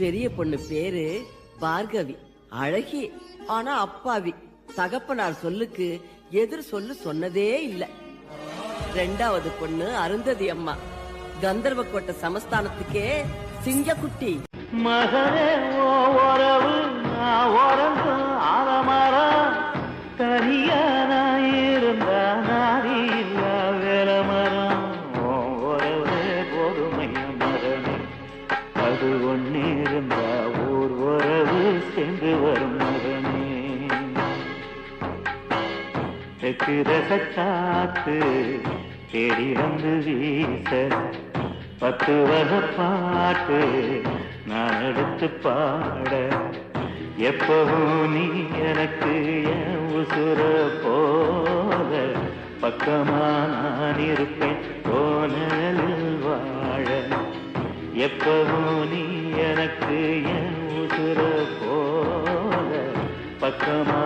பெரிய பொண்ணு பேரு பார்கவி. அழகி, ஆனா அப்பாவி. தகப்பனார் சொல்லுக்கு எதிர் சொல்லு சொன்னதே இல்ல. ரெண்டாவது பொண்ணு அருந்ததி அம்மா. கந்தர்வ கோட்டை சமஸ்தானத்துக்கே சிங்கக்குட்டி. மகனே உறவு நான் உறங்கும் ஆலமரம், தனியா நான் இருந்தா நாடி இல்ல வேலமரம். உறவு போதுமைய மகனே, அது ஒண்ணு இருந்தா ஊர் உறவு சென்று வரும் மகனே. தெற்கு ரசச்சாத்து தேடி வந்து வீச, 10 வகை பாட்டு நான் எடுத்து பாட, எப்பவும் நீ எனக்கு என் உசுர போல, பக்கமா நான் இருப்பேன் கோணலில் வாழ. எப்பவும் நீ எனக்கு என் உசுர போல, பக்கமா